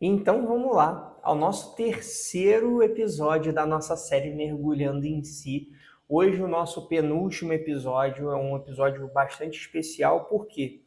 Então vamos lá ao nosso terceiro episódio da nossa série Mergulhando em Si. Hoje o nosso penúltimo episódio é um episódio bastante especial, porque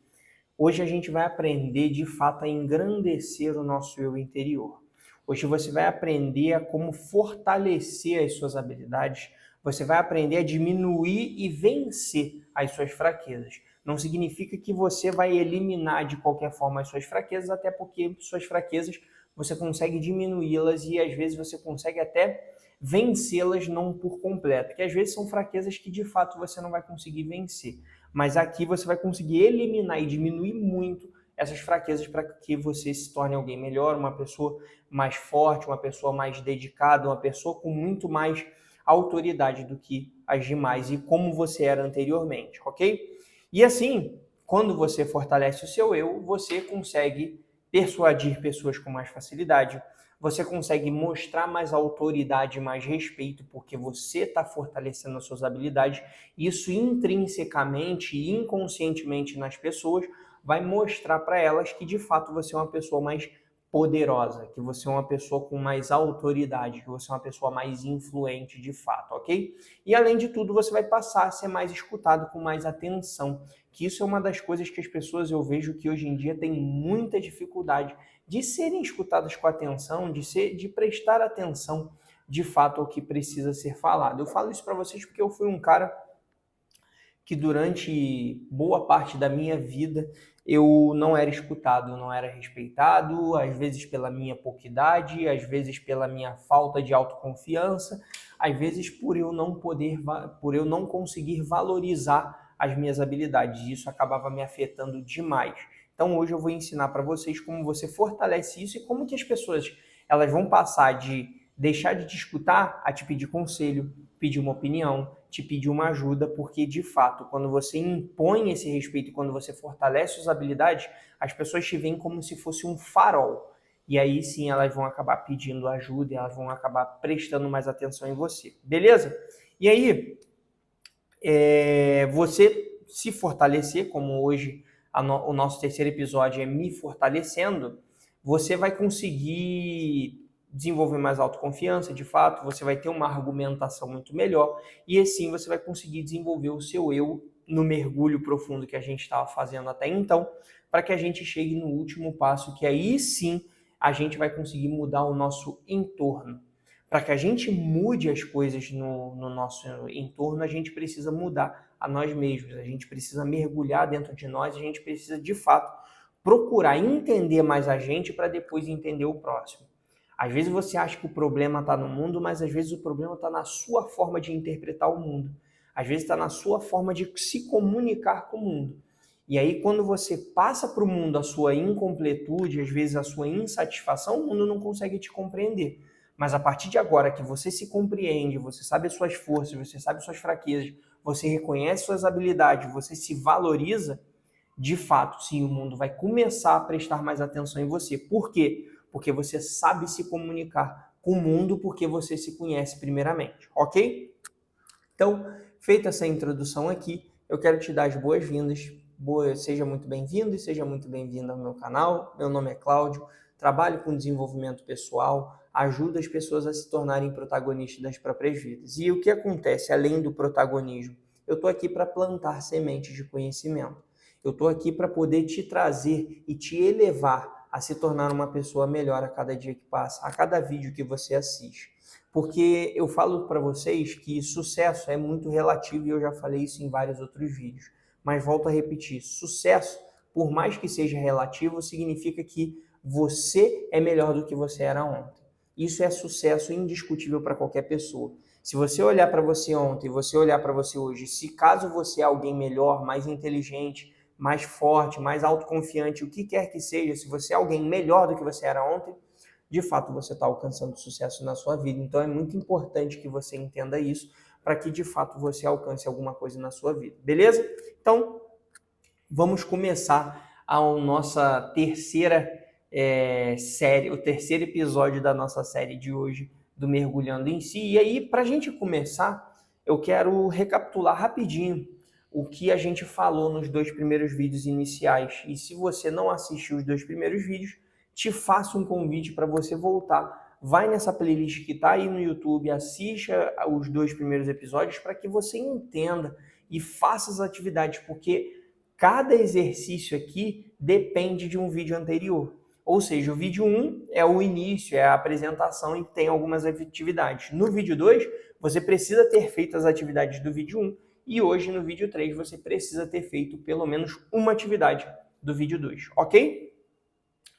hoje a gente vai aprender de fato a engrandecer o nosso eu interior. Hoje você vai aprender a como fortalecer as suas habilidades, você vai aprender a diminuir e vencer as suas fraquezas. Não significa que você vai eliminar de qualquer forma as suas fraquezas, até porque suas fraquezas você consegue diminuí-las e às vezes você consegue até vencê-las não por completo, que às vezes são fraquezas que de fato você não vai conseguir vencer. Mas aqui você vai conseguir eliminar e diminuir muito essas fraquezas para que você se torne alguém melhor, uma pessoa mais forte, uma pessoa mais dedicada, uma pessoa com muito mais autoridade do que as demais e como você era anteriormente, ok? E assim, quando você fortalece o seu eu, você consegue persuadir pessoas com mais facilidade, você consegue mostrar mais autoridade, mais respeito, porque você está fortalecendo as suas habilidades. Isso intrinsecamente e inconscientemente nas pessoas vai mostrar para elas que de fato você é uma pessoa mais poderosa, que você é uma pessoa com mais autoridade, que você é uma pessoa mais influente de fato, ok? E além de tudo, você vai passar a ser mais escutado com mais atenção, que isso é uma das coisas que as pessoas eu vejo que hoje em dia têm muita dificuldade de serem escutadas com atenção, de prestar atenção de fato ao que precisa ser falado. Eu falo isso para vocês porque eu fui um cara que durante boa parte da minha vida eu não era escutado, não era respeitado, às vezes pela minha pouca idade, às vezes pela minha falta de autoconfiança, às vezes por eu não conseguir valorizar as minhas habilidades. Isso acabava me afetando demais. Então hoje eu vou ensinar para vocês como você fortalece isso e como que as pessoas elas vão passar de deixar de te escutar a te pedir conselho, pedir uma opinião, te pedir uma ajuda, porque de fato, quando você impõe esse respeito, quando você fortalece suas habilidades, as pessoas te veem como se fosse um farol. E aí sim elas vão acabar pedindo ajuda, elas vão acabar prestando mais atenção em você. Beleza? E aí, você se fortalecer, como hoje o nosso terceiro episódio é me fortalecendo, você vai conseguir desenvolver mais autoconfiança, de fato, você vai ter uma argumentação muito melhor e assim você vai conseguir desenvolver o seu eu no mergulho profundo que a gente estava fazendo até então, para que a gente chegue no último passo, que aí sim a gente vai conseguir mudar o nosso entorno. Para que a gente mude as coisas no nosso entorno, a gente precisa mudar a nós mesmos, a gente precisa mergulhar dentro de nós, a gente precisa, de fato, procurar entender mais a gente para depois entender o próximo. Às vezes você acha que o problema está no mundo, mas às vezes o problema está na sua forma de interpretar o mundo. Às vezes está na sua forma de se comunicar com o mundo. E aí, quando você passa para o mundo a sua incompletude, às vezes a sua insatisfação, o mundo não consegue te compreender. Mas a partir de agora que você se compreende, você sabe as suas forças, você sabe as suas fraquezas, você reconhece suas habilidades, você se valoriza, de fato, sim, o mundo vai começar a prestar mais atenção em você. Por quê? Porque você sabe se comunicar com o mundo, porque você se conhece primeiramente, ok? Então, feita essa introdução aqui, eu quero te dar as boas-vindas. Seja muito bem-vindo e seja muito bem-vinda ao meu canal. Meu nome é Cláudio, trabalho com desenvolvimento pessoal, ajudo as pessoas a se tornarem protagonistas das próprias vidas. E o que acontece além do protagonismo? Eu estou aqui para plantar sementes de conhecimento. Eu estou aqui para poder te trazer e te elevar a se tornar uma pessoa melhor a cada dia que passa, a cada vídeo que você assiste. Porque eu falo para vocês que sucesso é muito relativo e eu já falei isso em vários outros vídeos. Mas volto a repetir, sucesso, por mais que seja relativo, significa que você é melhor do que você era ontem. Isso é sucesso indiscutível para qualquer pessoa. Se você olhar para você ontem e você olhar para você hoje, se caso você é alguém melhor, mais inteligente, mais forte, mais autoconfiante, o que quer que seja, se você é alguém melhor do que você era ontem, de fato você está alcançando sucesso na sua vida. Então é muito importante que você entenda isso para que de fato você alcance alguma coisa na sua vida, beleza? Então vamos começar a nossa terceira série, o terceiro episódio da nossa série de hoje do Mergulhando em Si. E aí, para a gente começar, eu quero recapitular rapidinho o que a gente falou nos dois primeiros vídeos iniciais. E se você não assistiu os dois primeiros vídeos, te faço um convite para você voltar. Vai nessa playlist que está aí no YouTube, assista os 2 primeiros episódios para que você entenda e faça as atividades, porque cada exercício aqui depende de um vídeo anterior. Ou seja, o vídeo 1 é o início, é a apresentação e tem algumas atividades. No vídeo 2, você precisa ter feito as atividades do vídeo 1 e hoje no vídeo 3 você precisa ter feito pelo menos uma atividade do vídeo 2, ok?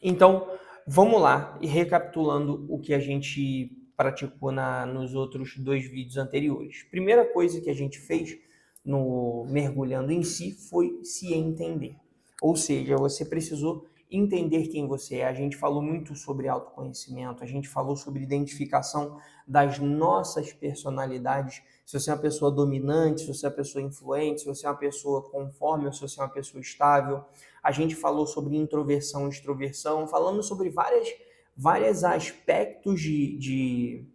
Então, vamos lá, e recapitulando o que a gente praticou nos outros 2 vídeos anteriores. Primeira coisa que a gente fez no Mergulhando em Si foi se entender. Ou seja, você precisou entender quem você é. A gente falou muito sobre autoconhecimento, a gente falou sobre identificação das nossas personalidades. Se você é uma pessoa dominante, se você é uma pessoa influente, se você é uma pessoa conforme ou se você é uma pessoa estável. A gente falou sobre introversão e extroversão, falando sobre vários aspectos de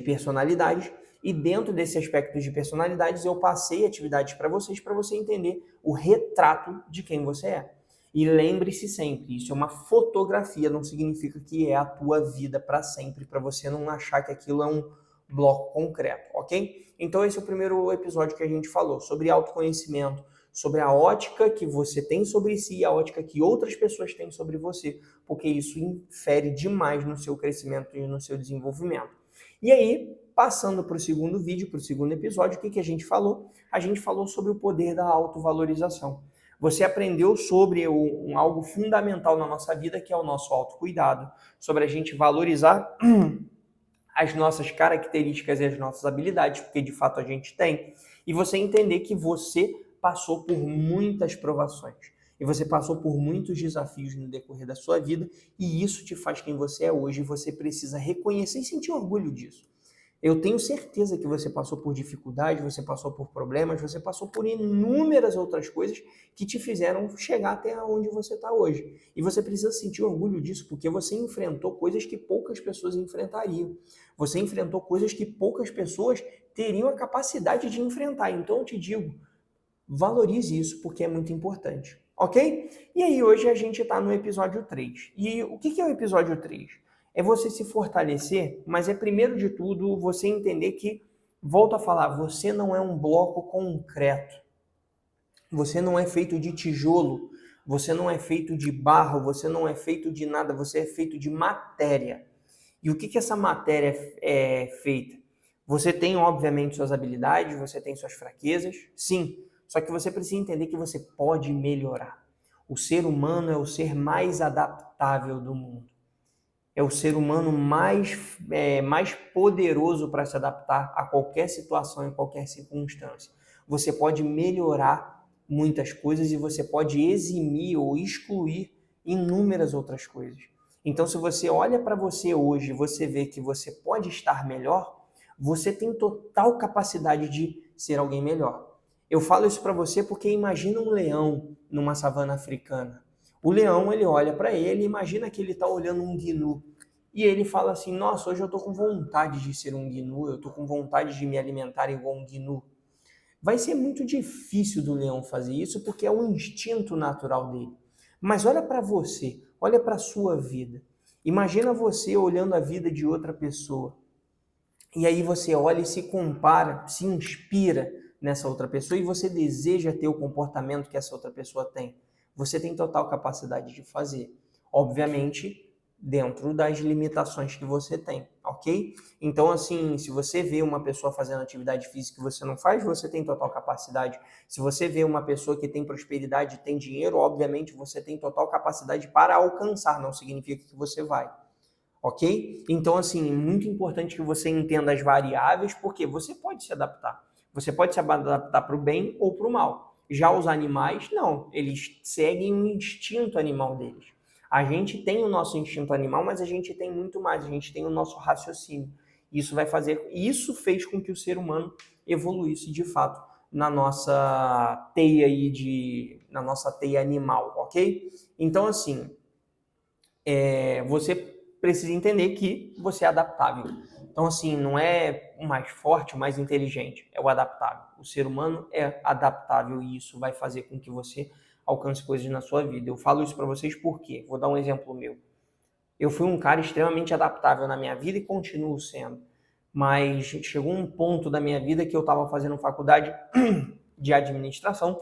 personalidades. E dentro desses aspectos de personalidades, eu passei atividades para você entender o retrato de quem você é. E lembre-se sempre, isso é uma fotografia, não significa que é a tua vida para sempre, para você não achar que aquilo é um bloco concreto, ok? Então esse é o primeiro episódio que a gente falou sobre autoconhecimento, sobre a ótica que você tem sobre si e a ótica que outras pessoas têm sobre você, porque isso infere demais no seu crescimento e no seu desenvolvimento. E aí, passando para o segundo vídeo, para o segundo episódio, o que a gente falou? A gente falou sobre o poder da autovalorização. Você aprendeu sobre algo fundamental na nossa vida, que é o nosso autocuidado, sobre a gente valorizar as nossas características e as nossas habilidades, porque de fato a gente tem, e você entender que você passou por muitas provações, e você passou por muitos desafios no decorrer da sua vida, e isso te faz quem você é hoje, e você precisa reconhecer e sentir orgulho disso. Eu tenho certeza que você passou por dificuldades, você passou por problemas, você passou por inúmeras outras coisas que te fizeram chegar até onde você está hoje. E você precisa sentir orgulho disso, porque você enfrentou coisas que poucas pessoas enfrentariam. Você enfrentou coisas que poucas pessoas teriam a capacidade de enfrentar. Então eu te digo, valorize isso, porque é muito importante. Ok? E aí hoje a gente está no episódio 3. E o que é o episódio 3? É você se fortalecer, mas é primeiro de tudo você entender que, volto a falar, você não é um bloco concreto. Você não é feito de tijolo, você não é feito de barro, você não é feito de nada, você é feito de matéria. E o que essa matéria é feita? Você tem, obviamente, suas habilidades, você tem suas fraquezas, sim, só que você precisa entender que você pode melhorar. O ser humano é o ser mais adaptável do mundo. É o ser humano mais poderoso para se adaptar a qualquer situação, em qualquer circunstância. Você pode melhorar muitas coisas e você pode eximir ou excluir inúmeras outras coisas. Então, se você olha para você hoje e você vê que você pode estar melhor, você tem total capacidade de ser alguém melhor. Eu falo isso para você porque imagina um leão numa savana africana. O leão, ele olha para ele e imagina que ele está olhando um gnu. E ele fala assim, nossa, hoje eu estou com vontade de ser um gnu, eu estou com vontade de me alimentar igual um gnu. Vai ser muito difícil do leão fazer isso porque é um instinto natural dele. Mas olha para você, olha para a sua vida. Imagina você olhando a vida de outra pessoa. E aí você olha e se compara, se inspira nessa outra pessoa e você deseja ter o comportamento que essa outra pessoa tem. Você tem total capacidade de fazer. Obviamente, dentro das limitações que você tem, ok? Então, assim, se você vê uma pessoa fazendo atividade física que você não faz, você tem total capacidade. Se você vê uma pessoa que tem prosperidade, tem dinheiro, obviamente você tem total capacidade para alcançar, não significa que você vai. Ok? Então, assim, muito importante que você entenda as variáveis, porque você pode se adaptar. Você pode se adaptar para o bem ou para o mal. Já os animais, não. Eles seguem o instinto animal deles. A gente tem o nosso instinto animal, mas a gente tem muito mais. A gente tem o nosso raciocínio. Isso fez com que o ser humano evoluísse de fato na nossa teia animal, ok? Então, assim, você precisa entender que você é adaptável. Então, assim, não é o mais forte, o mais inteligente, é o adaptável. O ser humano é adaptável e isso vai fazer com que você alcance coisas na sua vida. Eu falo isso para vocês porque, vou dar um exemplo meu. Eu fui um cara extremamente adaptável na minha vida e continuo sendo. Mas chegou um ponto da minha vida que eu estava fazendo faculdade de administração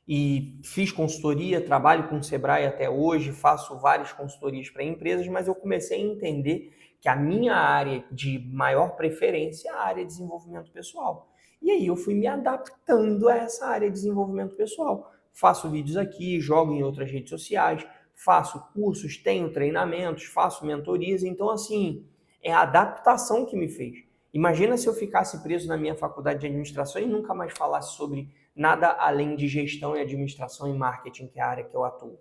e fiz consultoria, trabalho com o Sebrae até hoje, faço várias consultorias para empresas, mas eu comecei a entender que a minha área de maior preferência é a área de desenvolvimento pessoal. E aí eu fui me adaptando a essa área de desenvolvimento pessoal. Faço vídeos aqui, jogo em outras redes sociais, faço cursos, tenho treinamentos, faço mentorias, então assim, é a adaptação que me fez. Imagina se eu ficasse preso na minha faculdade de administração e nunca mais falasse sobre nada além de gestão e administração e marketing, que é a área que eu atuo.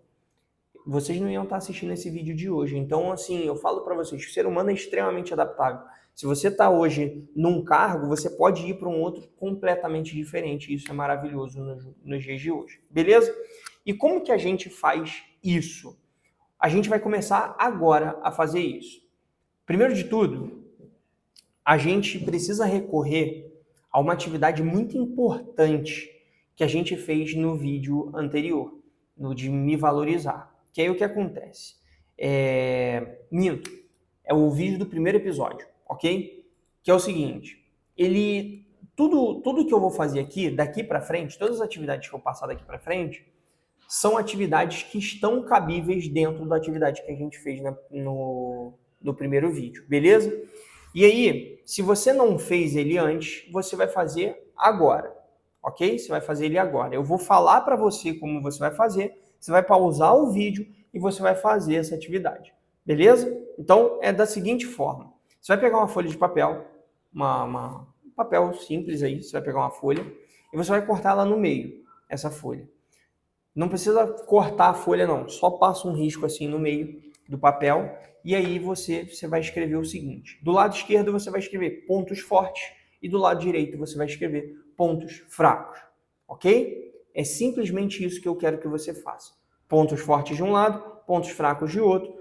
Vocês não iam estar assistindo esse vídeo de hoje. Então, assim, eu falo para vocês, o ser humano é extremamente adaptável. Se você está hoje num cargo, você pode ir para um outro completamente diferente. Isso é maravilhoso nos dias de hoje. Beleza? E como que a gente faz isso? A gente vai começar agora a fazer isso. Primeiro de tudo, a gente precisa recorrer a uma atividade muito importante que a gente fez no vídeo anterior, no de me valorizar. Que aí o que acontece? Minto, é o vídeo do primeiro episódio, ok? Que é o seguinte, tudo que eu vou fazer aqui, daqui para frente, todas as atividades que eu passar daqui para frente, são atividades que estão cabíveis dentro da atividade que a gente fez no primeiro vídeo, beleza? E aí, se você não fez ele antes, você vai fazer agora, ok? Você vai fazer ele agora. Eu vou falar para você como você vai fazer, você vai pausar o vídeo e você vai fazer essa atividade, beleza? Então, é da seguinte forma. Você vai pegar uma folha de papel, um papel simples aí, você vai pegar uma folha e você vai cortar ela no meio, essa folha. Não precisa cortar a folha não, só passa um risco assim no meio do papel e aí você vai escrever o seguinte. Do lado esquerdo você vai escrever pontos fortes e do lado direito você vai escrever pontos fracos, ok? É simplesmente isso que eu quero que você faça. Pontos fortes de um lado, pontos fracos de outro,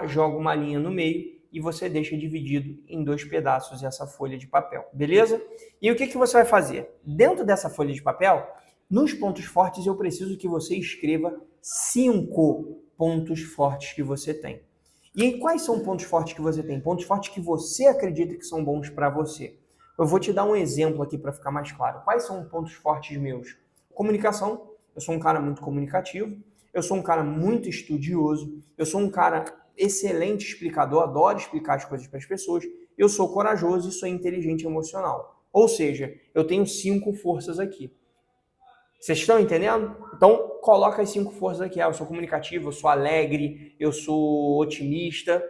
joga uma linha no meio e você deixa dividido em 2 pedaços essa folha de papel, beleza? E o que você vai fazer? Dentro dessa folha de papel, nos pontos fortes eu preciso que você escreva 5 pontos fortes que você tem. E aí, quais são pontos fortes que você tem? Pontos fortes que você acredita que são bons para você. Eu vou te dar um exemplo aqui para ficar mais claro. Quais são pontos fortes meus? Comunicação. Eu sou um cara muito comunicativo. Eu sou um cara muito estudioso. Eu sou um cara excelente explicador. Adoro explicar as coisas para as pessoas. Eu sou corajoso e sou inteligente emocional. Ou seja, eu tenho 5 forças aqui. Vocês estão entendendo? Então, coloca as 5 forças aqui. Eu sou comunicativo, eu sou alegre, eu sou otimista.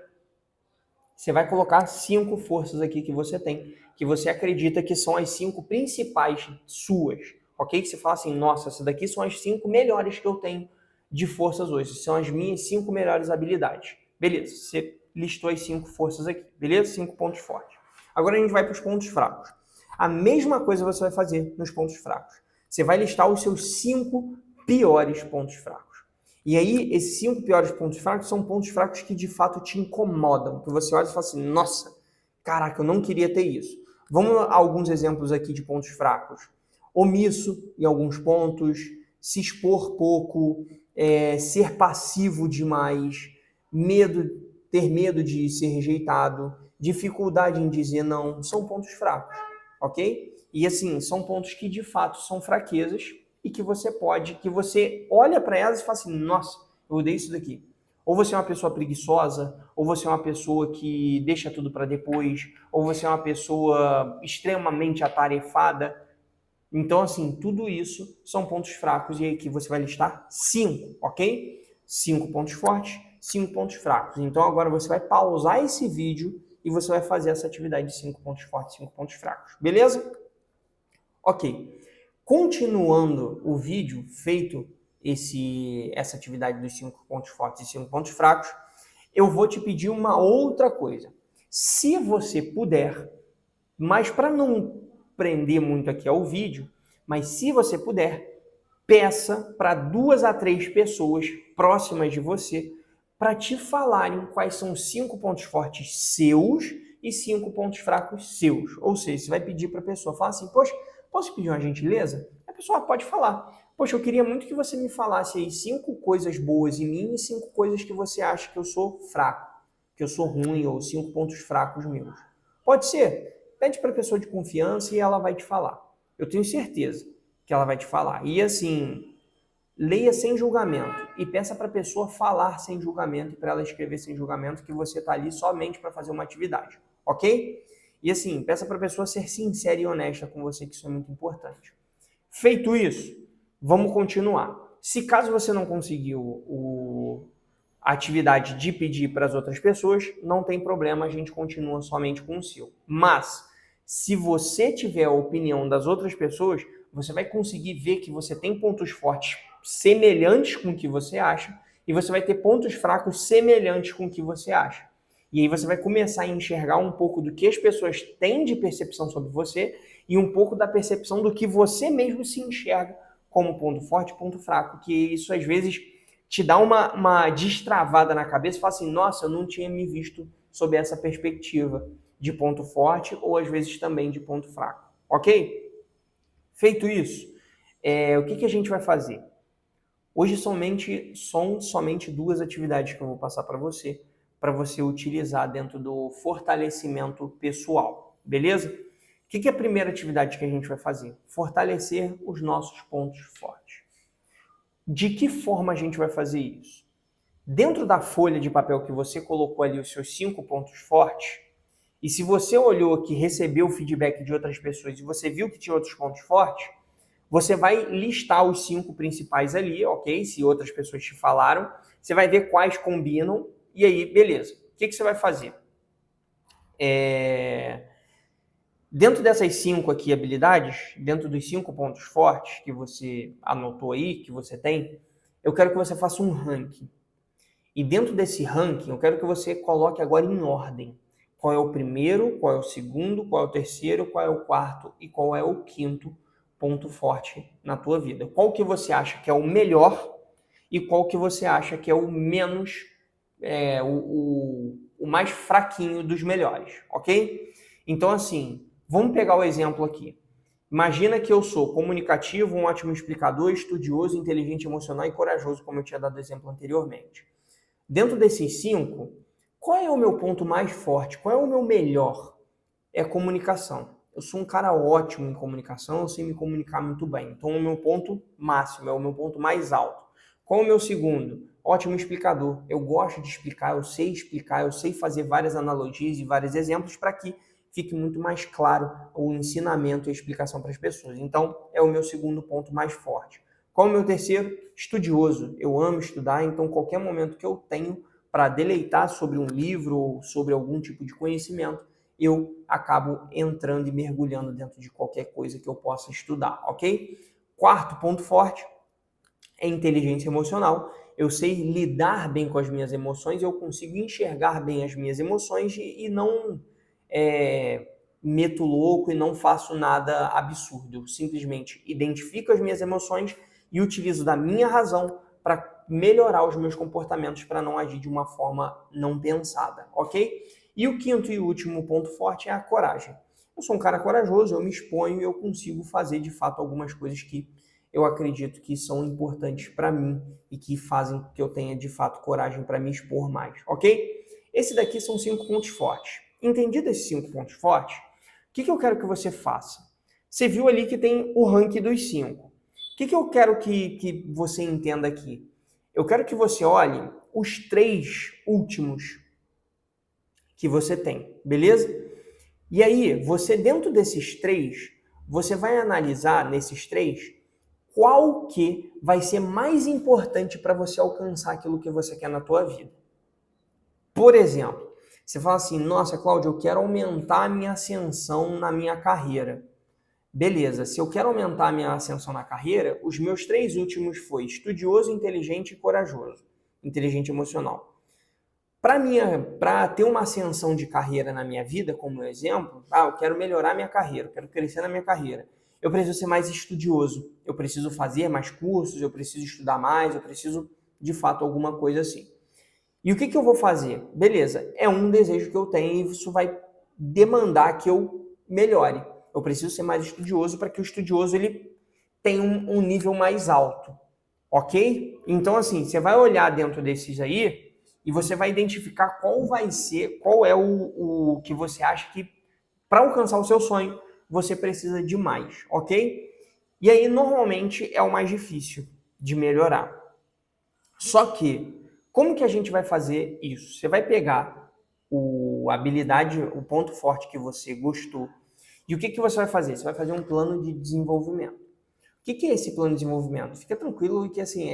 Você vai colocar 5 forças aqui que você tem, que você acredita que são as 5 principais suas, ok? Que você fala assim, nossa, essas daqui são as 5 melhores que eu tenho de forças hoje. São as minhas 5 melhores habilidades. Beleza, você listou as 5 forças aqui, beleza? 5 pontos fortes. Agora a gente vai para os pontos fracos. A mesma coisa você vai fazer nos pontos fracos. Você vai listar os seus 5 piores pontos fracos. E aí, esses 5 piores pontos fracos são pontos fracos que de fato te incomodam. Que você olha e fala assim, nossa, caraca, eu não queria ter isso. Vamos a alguns exemplos aqui de pontos fracos. Omisso em alguns pontos, se expor pouco, ser passivo demais, ter medo de ser rejeitado, dificuldade em dizer não, são pontos fracos, ok? E assim, são pontos que de fato são fraquezas e que você olha para elas e fala assim, nossa, eu odeio isso daqui. Ou você é uma pessoa preguiçosa, ou você é uma pessoa que deixa tudo para depois, ou você é uma pessoa extremamente atarefada. Então, assim, tudo isso são pontos fracos e aí aqui você vai listar 5, ok? 5 pontos fortes, 5 pontos fracos. Então, agora você vai pausar esse vídeo e você vai fazer essa atividade de 5 pontos fortes, 5 pontos fracos. Beleza? Ok. Continuando o vídeo, feito essa atividade dos 5 pontos fortes e 5 pontos fracos, eu vou te pedir uma outra coisa. Se você puder, mas para não prender muito aqui ao vídeo, mas se você puder, peça para 2 a 3 pessoas próximas de você para te falarem quais são 5 pontos fortes seus e 5 pontos fracos seus. Ou seja, você vai pedir para a pessoa, fala assim, poxa, posso pedir uma gentileza? A pessoa pode falar. Poxa, eu queria muito que você me falasse aí 5 coisas boas em mim e 5 coisas que você acha que eu sou fraco, que eu sou ruim, ou 5 pontos fracos meus. Pode ser. Pede para a pessoa de confiança e ela vai te falar. Eu tenho certeza que ela vai te falar. E assim, leia sem julgamento e peça para a pessoa falar sem julgamento e para ela escrever sem julgamento, que você está ali somente para fazer uma atividade, ok? E assim, peça para a pessoa ser sincera e honesta com você, que isso é muito importante. Feito isso, vamos continuar. Se caso você não conseguiu a atividade de pedir para as outras pessoas, não tem problema, a gente continua somente com o seu. Mas, se você tiver a opinião das outras pessoas, você vai conseguir ver que você tem pontos fortes semelhantes com o que você acha e você vai ter pontos fracos semelhantes com o que você acha. E aí você vai começar a enxergar um pouco do que as pessoas têm de percepção sobre você e um pouco da percepção do que você mesmo se enxerga como ponto forte e ponto fraco, que isso às vezes te dá uma destravada na cabeça e fala assim, nossa, eu não tinha me visto sob essa perspectiva de ponto forte ou às vezes também de ponto fraco, ok? Feito isso, o que a gente vai fazer? Hoje são somente 2 atividades que eu vou passar para você utilizar dentro do fortalecimento pessoal, beleza? O que é a primeira atividade que a gente vai fazer? Fortalecer os nossos pontos fortes. De que forma a gente vai fazer isso? Dentro da folha de papel que você colocou ali os seus 5 pontos fortes, e se você olhou que recebeu o feedback de outras pessoas e você viu que tinha outros pontos fortes, você vai listar os 5 principais ali, ok? Se outras pessoas te falaram, você vai ver quais combinam e aí, beleza. O que você vai fazer? Dentro dessas 5 aqui habilidades, dentro dos 5 pontos fortes que você anotou aí, que você tem, eu quero que você faça um ranking. E dentro desse ranking, eu quero que você coloque agora em ordem. Qual é o primeiro, qual é o segundo, qual é o terceiro, qual é o quarto e qual é o quinto ponto forte na tua vida. Qual que você acha que é o melhor e qual que você acha que é o menos, o mais fraquinho dos melhores, ok? Então, assim, vamos pegar o exemplo aqui. Imagina que eu sou comunicativo, um ótimo explicador, estudioso, inteligente, emocional e corajoso, como eu tinha dado exemplo anteriormente. Dentro desses 5, qual é o meu ponto mais forte? Qual é o meu melhor? É a comunicação. Eu sou um cara ótimo em comunicação, eu sei me comunicar muito bem. Então, o meu ponto máximo, é o meu ponto mais alto. Qual é o meu segundo? Ótimo explicador. Eu gosto de explicar, eu sei fazer várias analogias e vários exemplos para que fique muito mais claro o ensinamento e a explicação para as pessoas. Então, é o meu segundo ponto mais forte. Qual é o meu terceiro? Estudioso. Eu amo estudar, então qualquer momento que eu tenho para deleitar sobre um livro ou sobre algum tipo de conhecimento, eu acabo entrando e mergulhando dentro de qualquer coisa que eu possa estudar, ok? Quarto ponto forte é inteligência emocional. Eu sei lidar bem com as minhas emoções, eu consigo enxergar bem as minhas emoções e não meto louco e não faço nada absurdo. Eu simplesmente identifico as minhas emoções e utilizo da minha razão para melhorar os meus comportamentos, para não agir de uma forma não pensada, ok? E o quinto e último ponto forte é a coragem. Eu sou um cara corajoso, eu me exponho e eu consigo fazer de fato algumas coisas que eu acredito que são importantes para mim e que fazem que eu tenha de fato coragem para me expor mais, ok? Esse daqui são 5 pontos fortes. Entendido esses 5 pontos fortes, o que eu quero que você faça? Você viu ali que tem o ranking dos 5. O que eu quero que você entenda aqui? Eu quero que você olhe os 3 últimos que você tem, beleza? E aí, você dentro desses 3, você vai analisar nesses 3 qual que vai ser mais importante para você alcançar aquilo que você quer na tua vida. Por exemplo, você fala assim, nossa, Cláudio, eu quero aumentar a minha ascensão na minha carreira. Beleza, se eu quero aumentar a minha ascensão na carreira, os meus 3 últimos foi estudioso, inteligente e corajoso. Inteligente e emocional. Para ter uma ascensão de carreira na minha vida, como exemplo, eu quero melhorar minha carreira, eu quero crescer na minha carreira. Eu preciso ser mais estudioso, eu preciso fazer mais cursos, eu preciso estudar mais, eu preciso, de fato, alguma coisa assim. E o que eu vou fazer? Beleza, é um desejo que eu tenho e isso vai demandar que eu melhore. Eu preciso ser mais estudioso para que o estudioso ele tem um nível mais alto, ok? Então, assim, você vai olhar dentro desses aí e você vai identificar qual é o que você acha que, para alcançar o seu sonho, você precisa de mais, ok? E aí, normalmente, é o mais difícil de melhorar. Só que, como que a gente vai fazer isso? Você vai pegar a habilidade, o ponto forte que você gostou, e o que você vai fazer? Você vai fazer um plano de desenvolvimento. O que é esse plano de desenvolvimento? Fica tranquilo que assim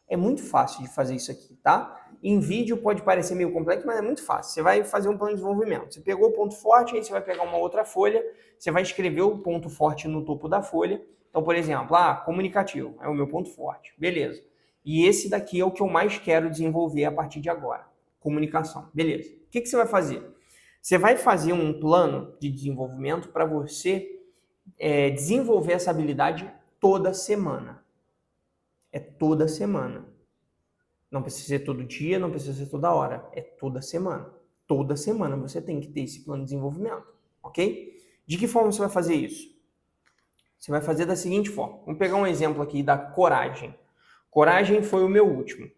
é muito fácil de fazer isso aqui, tá? Em vídeo pode parecer meio complexo, mas é muito fácil. Você vai fazer um plano de desenvolvimento. Você pegou o ponto forte, aí você vai pegar uma outra folha, você vai escrever o ponto forte no topo da folha. Então, por exemplo, comunicativo é o meu ponto forte. Beleza. E esse daqui é o que eu mais quero desenvolver a partir de agora. Comunicação. Beleza. O que você vai fazer? Você vai fazer um plano de desenvolvimento para você desenvolver essa habilidade toda semana. É toda semana. Não precisa ser todo dia, não precisa ser toda hora. É toda semana. Toda semana você tem que ter esse plano de desenvolvimento, ok? De que forma você vai fazer isso? Você vai fazer da seguinte forma. Vamos pegar um exemplo aqui da coragem. Coragem foi o meu último.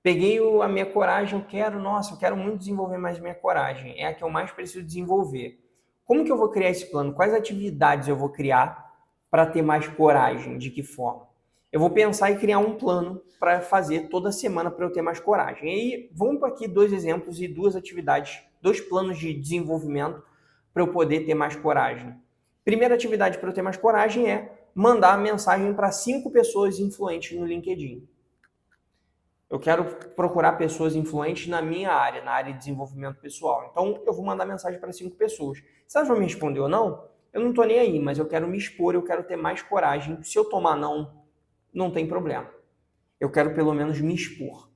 Peguei a minha coragem, eu quero muito desenvolver mais minha coragem. É a que eu mais preciso desenvolver. Como que eu vou criar esse plano? Quais atividades eu vou criar para ter mais coragem? De que forma? Eu vou pensar e criar um plano para fazer toda semana para eu ter mais coragem. E aí, vamos para aqui 2 exemplos e 2 atividades, 2 planos de desenvolvimento para eu poder ter mais coragem. Primeira atividade para eu ter mais coragem é mandar mensagem para 5 pessoas influentes no LinkedIn. Eu quero procurar pessoas influentes na minha área, na área de desenvolvimento pessoal. Então, eu vou mandar mensagem para 5 pessoas. Se elas vão me responder ou não, eu não estou nem aí, mas eu quero me expor, eu quero ter mais coragem. Se eu tomar não tem problema. Eu quero pelo menos me expor.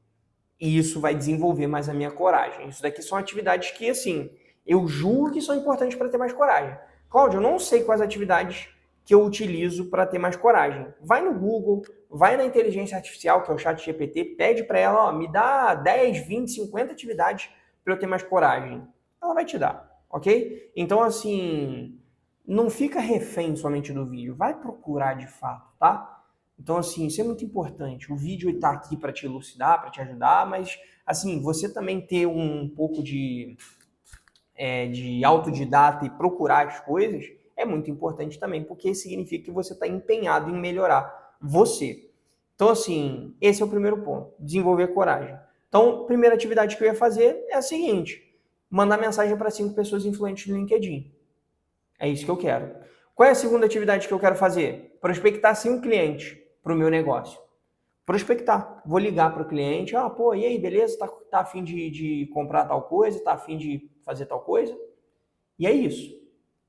E isso vai desenvolver mais a minha coragem. Isso daqui são atividades que, assim, eu julgo que são importantes para ter mais coragem. Cláudio, eu não sei quais atividades que eu utilizo para ter mais coragem. Vai no Google, vai na inteligência artificial, que é o ChatGPT, pede para ela, me dá 10, 20, 50 atividades para eu ter mais coragem. Ela vai te dar, ok? Então, assim, não fica refém somente do vídeo. Vai procurar de fato, tá? Então, assim, isso é muito importante. O vídeo está aqui para te elucidar, para te ajudar, mas, assim, você também ter um pouco de autodidata e procurar as coisas é muito importante também, porque significa que você está empenhado em melhorar você. Então, assim, esse é o primeiro ponto, desenvolver coragem. Então, a primeira atividade que eu ia fazer é a seguinte, mandar mensagem para 5 pessoas influentes no LinkedIn. É isso que eu quero. Qual é a segunda atividade que eu quero fazer? Prospectar 5 clientes para o meu negócio. Prospectar. Vou ligar para o cliente, e aí, beleza? Tá a fim de comprar tal coisa? Tá a fim de fazer tal coisa? E é isso.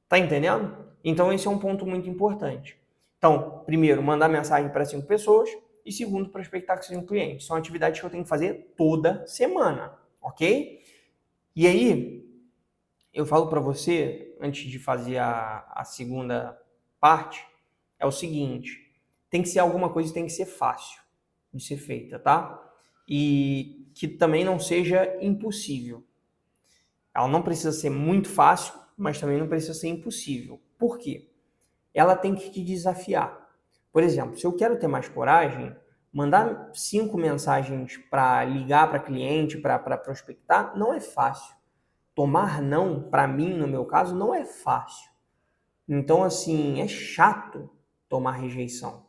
Tá entendendo? Então, esse é um ponto muito importante. Então, primeiro, mandar mensagem para 5 pessoas e segundo, prospectar com 5 clientes. São atividades que eu tenho que fazer toda semana, ok? E aí, eu falo para você, antes de fazer a segunda parte, é o seguinte, tem que ser alguma coisa que tem que ser fácil de ser feita, tá? E que também não seja impossível. Ela não precisa ser muito fácil, mas também não precisa ser impossível. Por quê? Ela tem que te desafiar. Por exemplo, se eu quero ter mais coragem, mandar 5 mensagens para ligar para cliente, para prospectar, não é fácil. Tomar não, para mim, no meu caso, não é fácil. Então, assim, é chato tomar rejeição.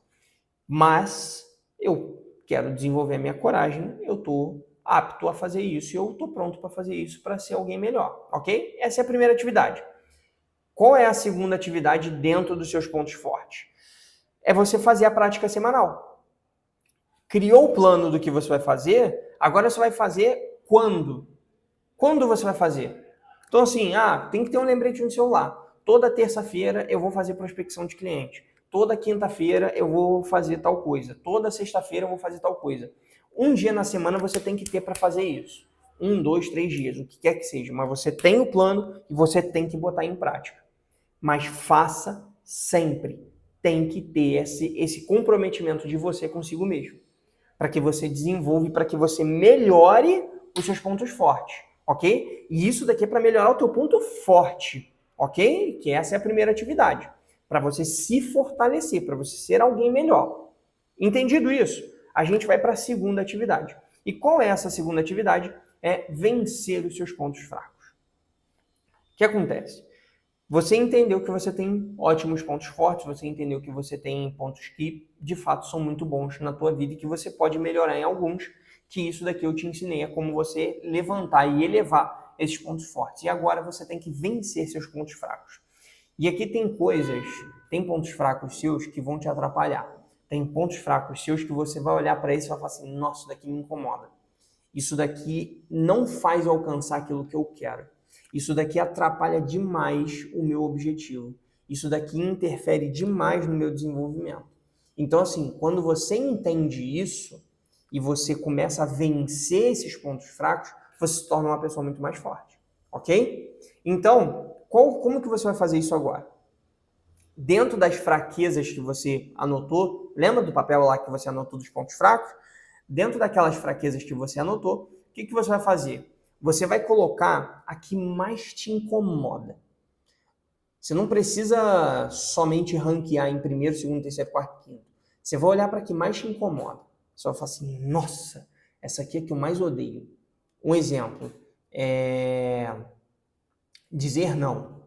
Mas eu quero desenvolver a minha coragem, eu estou apto a fazer isso e eu estou pronto para fazer isso para ser alguém melhor, ok? Essa é a primeira atividade. Qual é a segunda atividade dentro dos seus pontos fortes? É você fazer a prática semanal. Criou o plano do que você vai fazer, agora você vai fazer quando? Quando você vai fazer? Então, assim, tem que ter um lembrete no celular. Toda terça-feira eu vou fazer prospecção de cliente. Toda quinta-feira eu vou fazer tal coisa. Toda sexta-feira eu vou fazer tal coisa. Um dia na semana você tem que ter para fazer isso. 1, 2, 3 dias, o que quer que seja. Mas você tem o plano e você tem que botar em prática. Mas faça sempre. Tem que ter esse comprometimento de você consigo mesmo. Para que você desenvolva e para que você melhore os seus pontos fortes, ok? E isso daqui é para melhorar o teu ponto forte, ok? Que essa é a primeira atividade. para você se fortalecer, para você ser alguém melhor. Entendido isso? A gente vai para a segunda atividade. E qual é essa segunda atividade? É vencer os seus pontos fracos. O que acontece? Você entendeu que você tem ótimos pontos fortes, você entendeu que você tem pontos que, de fato, são muito bons na tua vida e que você pode melhorar em alguns, que isso daqui eu te ensinei, é como você levantar e elevar esses pontos fortes. E agora você tem que vencer seus pontos fracos. E aqui tem pontos fracos seus que vão te atrapalhar. Tem pontos fracos seus que você vai olhar para isso e vai falar assim, nossa, isso daqui me incomoda. Isso daqui não faz eu alcançar aquilo que eu quero. Isso daqui atrapalha demais o meu objetivo. Isso daqui interfere demais no meu desenvolvimento. Então, assim, quando você entende isso e você começa a vencer esses pontos fracos, você se torna uma pessoa muito mais forte, ok? Então, como que você vai fazer isso agora? Dentro das fraquezas que você anotou, lembra do papel lá que você anotou dos pontos fracos? Dentro daquelas fraquezas que você anotou, o que você vai fazer? Você vai colocar a que mais te incomoda. Você não precisa somente ranquear em primeiro, segundo, terceiro, quarto, quinto. Você vai olhar para a que mais te incomoda. Você vai falar assim, nossa, essa aqui é a que eu mais odeio. Um exemplo é dizer não.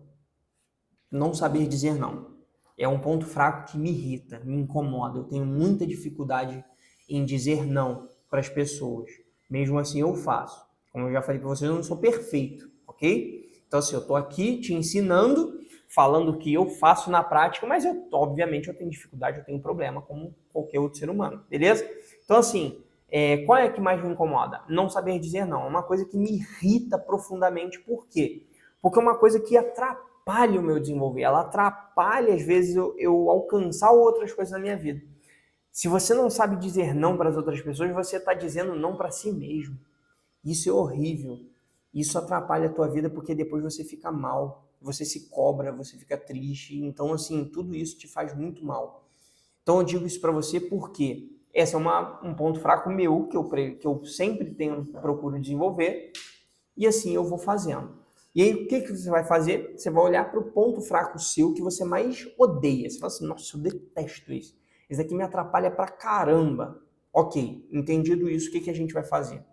Não saber dizer não. É um ponto fraco que me irrita, me incomoda. Eu tenho muita dificuldade em dizer não para as pessoas. Mesmo assim eu faço. Como eu já falei para vocês, eu não sou perfeito, ok? Então assim, eu estou aqui te ensinando, falando o que eu faço na prática, mas obviamente eu tenho dificuldade, eu tenho problema como qualquer outro ser humano, beleza? Então assim, qual é que mais me incomoda? Não saber dizer não. É uma coisa que me irrita profundamente. Por quê? Porque é uma coisa que atrapalha o meu desenvolver. Ela atrapalha, às vezes, eu alcançar outras coisas na minha vida. Se você não sabe dizer não para as outras pessoas, você está dizendo não para si mesmo. Isso é horrível. Isso atrapalha a tua vida porque depois você fica mal. Você se cobra, você fica triste. Então, assim, tudo isso te faz muito mal. Então, eu digo isso para você porque esse é um ponto fraco meu que eu sempre procuro desenvolver. E assim eu vou fazendo. E aí, o que você vai fazer? Você vai olhar para o ponto fraco seu que você mais odeia. Você fala assim, nossa, eu detesto isso. Isso aqui me atrapalha pra caramba. Ok, entendido isso, o que a gente vai fazer?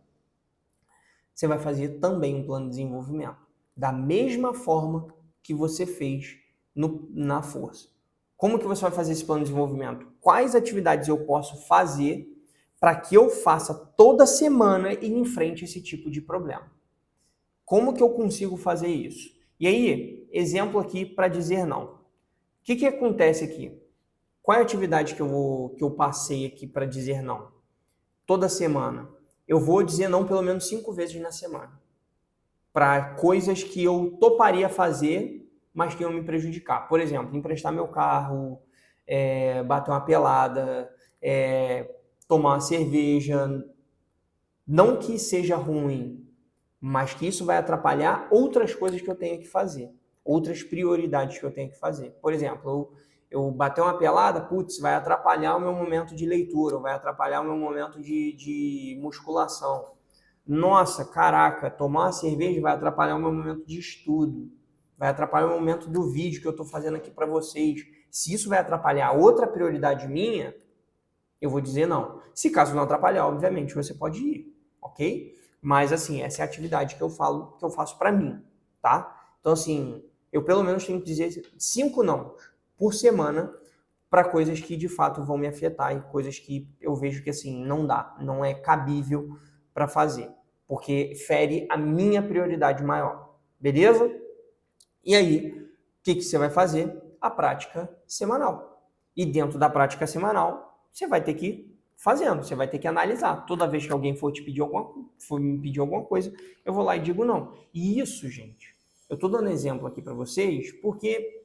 Você vai fazer também um plano de desenvolvimento. Da mesma forma que você fez na força. Como que você vai fazer esse plano de desenvolvimento? Quais atividades eu posso fazer para que eu faça toda semana e enfrente esse tipo de problema? Como que eu consigo fazer isso? E aí, exemplo aqui para dizer não. O que acontece aqui? Qual é a atividade que eu passei aqui para dizer não? Toda semana. Eu vou dizer não pelo menos 5 vezes na semana. Para coisas que eu toparia fazer, mas que iam me prejudicar. Por exemplo, emprestar meu carro, bater uma pelada, tomar uma cerveja. Não que seja ruim, mas que isso vai atrapalhar outras coisas que eu tenho que fazer, outras prioridades que eu tenho que fazer. Por exemplo, eu bater uma pelada, putz, vai atrapalhar o meu momento de leitura, vai atrapalhar o meu momento de musculação. Nossa, caraca, tomar uma cerveja vai atrapalhar o meu momento de estudo, vai atrapalhar o momento do vídeo que eu estou fazendo aqui para vocês. Se isso vai atrapalhar outra prioridade minha, eu vou dizer não. Se caso não atrapalhar, obviamente, você pode ir, ok? Mas, assim, essa é a atividade que eu faço para mim, tá? Então, assim, eu pelo menos tenho que dizer 5 não por semana para coisas que, de fato, vão me afetar e coisas que eu vejo que, assim, não dá, não é cabível para fazer, porque fere a minha prioridade maior, beleza? E aí, o que você vai fazer? A prática semanal. E dentro da prática semanal, você vai ter que ir fazendo, você vai ter que analisar. Toda vez que alguém for me pedir alguma coisa, eu vou lá e digo não. E isso, gente, eu estou dando exemplo aqui para vocês porque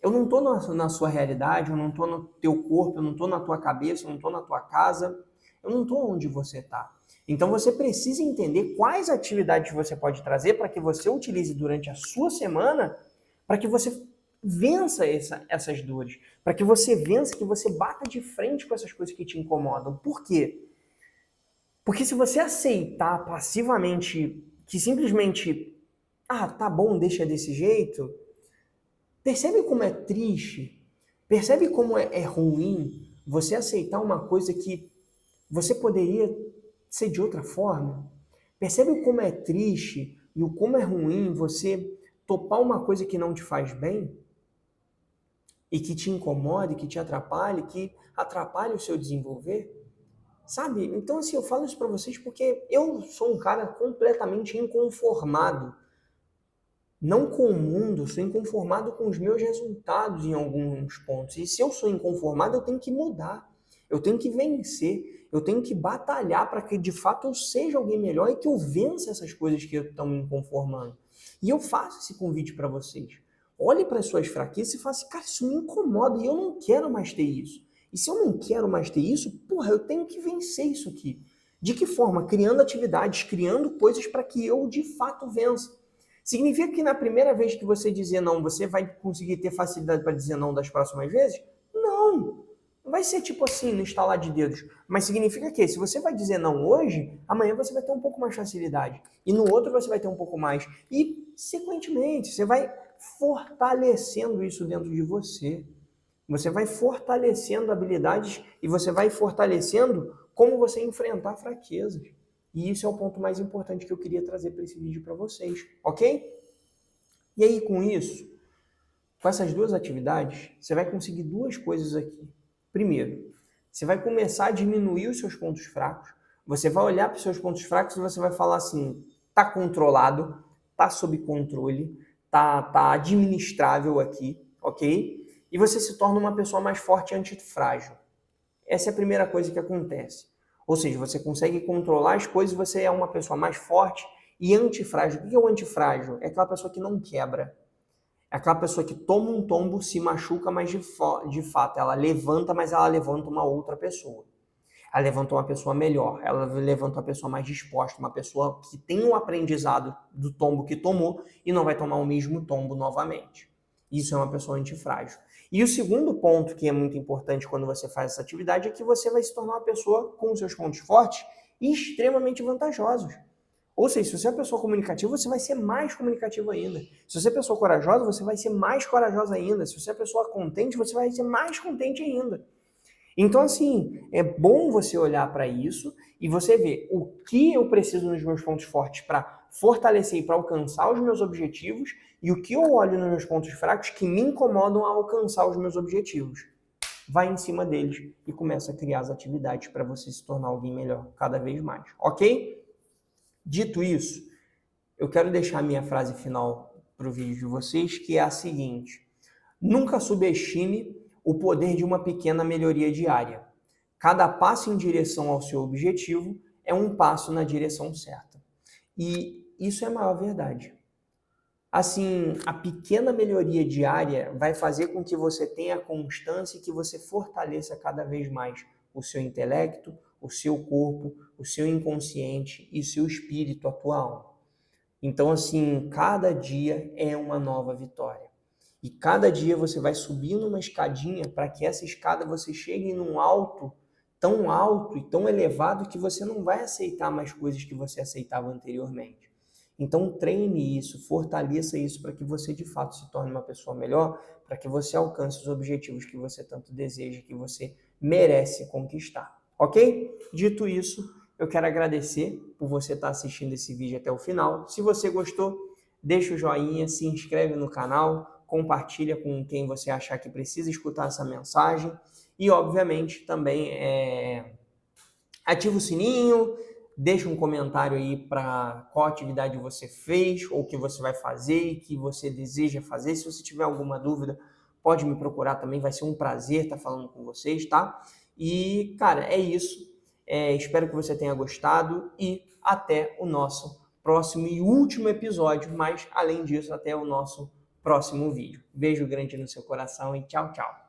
eu não estou na sua realidade, eu não estou no teu corpo, eu não estou na tua cabeça, eu não estou na tua casa, eu não estou onde você está. Então você precisa entender quais atividades você pode trazer para que você utilize durante a sua semana, para que você vença essas dores, para que você vença, que você bata de frente com essas coisas que te incomodam. Por quê? Porque se você aceitar passivamente que simplesmente, tá bom, deixa desse jeito, percebe como é triste? Percebe como é ruim você aceitar uma coisa que você poderia ser de outra forma? Percebe como é triste e o como é ruim você topar uma coisa que não te faz bem e que te incomoda, que te atrapalhe, que atrapalhe o seu desenvolver? Sabe? Então, assim, eu falo isso para vocês porque eu sou um cara completamente inconformado. Não com o mundo, sou inconformado com os meus resultados em alguns pontos. E se eu sou inconformado, eu tenho que mudar. Eu tenho que vencer. Eu tenho que batalhar para que de fato eu seja alguém melhor e que eu vença essas coisas que estão me inconformando. E eu faço esse convite para vocês. Olhe para as suas fraquezas e fale assim, cara, isso me incomoda e eu não quero mais ter isso. E se eu não quero mais ter isso, porra, eu tenho que vencer isso aqui. De que forma? Criando atividades, criando coisas para que eu de fato vença. Significa que na primeira vez que você dizer não, você vai conseguir ter facilidade para dizer não das próximas vezes? Não. Não vai ser tipo assim, no estalar de dedos. Mas significa que se você vai dizer não hoje, amanhã você vai ter um pouco mais facilidade. E no outro você vai ter um pouco mais. E, sequentemente, você vai fortalecendo isso dentro de você. Você vai fortalecendo habilidades e você vai fortalecendo como você enfrentar fraquezas. E isso é o ponto mais importante que eu queria trazer para esse vídeo para vocês, ok? E aí, com isso, com essas duas atividades, você vai conseguir duas coisas aqui. Primeiro, você vai começar a diminuir os seus pontos fracos. Você vai olhar para os seus pontos fracos e você vai falar assim, tá controlado, tá sob controle, tá administrável aqui, ok? E você se torna uma pessoa mais forte e antifrágil. Essa é a primeira coisa que acontece. Ou seja, você consegue controlar as coisas, você é uma pessoa mais forte e antifrágil. O que é o antifrágil? É aquela pessoa que não quebra. É aquela pessoa que toma um tombo, se machuca, mas de fato ela levanta, mas ela levanta uma outra pessoa. Ela levanta uma pessoa melhor, ela levanta uma pessoa mais disposta, uma pessoa que tem um aprendizado do tombo que tomou e não vai tomar o mesmo tombo novamente. Isso é uma pessoa antifrágil. E o segundo ponto que é muito importante quando você faz essa atividade é que você vai se tornar uma pessoa com seus pontos fortes e extremamente vantajosos. Ou seja, se você é uma pessoa comunicativa, você vai ser mais comunicativo ainda. Se você é uma pessoa corajosa, você vai ser mais corajosa ainda. Se você é uma pessoa contente, você vai ser mais contente ainda. Então, assim, é bom você olhar para isso e você ver o que eu preciso nos meus pontos fortes para fortalecer e para alcançar os meus objetivos e o que eu olho nos meus pontos fracos que me incomodam a alcançar os meus objetivos. Vai em cima deles e começa a criar as atividades para você se tornar alguém melhor cada vez mais, ok? Dito isso, eu quero deixar a minha frase final para o vídeo de vocês, que é a seguinte: nunca subestime o poder de uma pequena melhoria diária. Cada passo em direção ao seu objetivo é um passo na direção certa. E isso é a maior verdade. Assim, a pequena melhoria diária vai fazer com que você tenha constância e que você fortaleça cada vez mais o seu intelecto, o seu corpo, o seu inconsciente e o seu espírito atual. Então, assim, cada dia é uma nova vitória. E cada dia você vai subindo uma escadinha para que essa escada você chegue num alto e tão elevado que você não vai aceitar mais coisas que você aceitava anteriormente. Então treine isso, fortaleça isso para que você de fato se torne uma pessoa melhor, para que você alcance os objetivos que você tanto deseja, que você merece conquistar, ok? Dito isso, eu quero agradecer por você estar assistindo esse vídeo até o final. Se você gostou, deixa o joinha, se inscreve no canal, compartilha com quem você achar que precisa escutar essa mensagem e, obviamente, também ativa o sininho, deixa um comentário aí para qual atividade você fez ou que você vai fazer e que você deseja fazer. Se você tiver alguma dúvida, pode me procurar também, vai ser um prazer estar falando com vocês, tá? E, cara, é isso. Espero que você tenha gostado e até o nosso próximo e último episódio, mas, além disso, até o nosso próximo vídeo. Beijo grande no seu coração e tchau, tchau.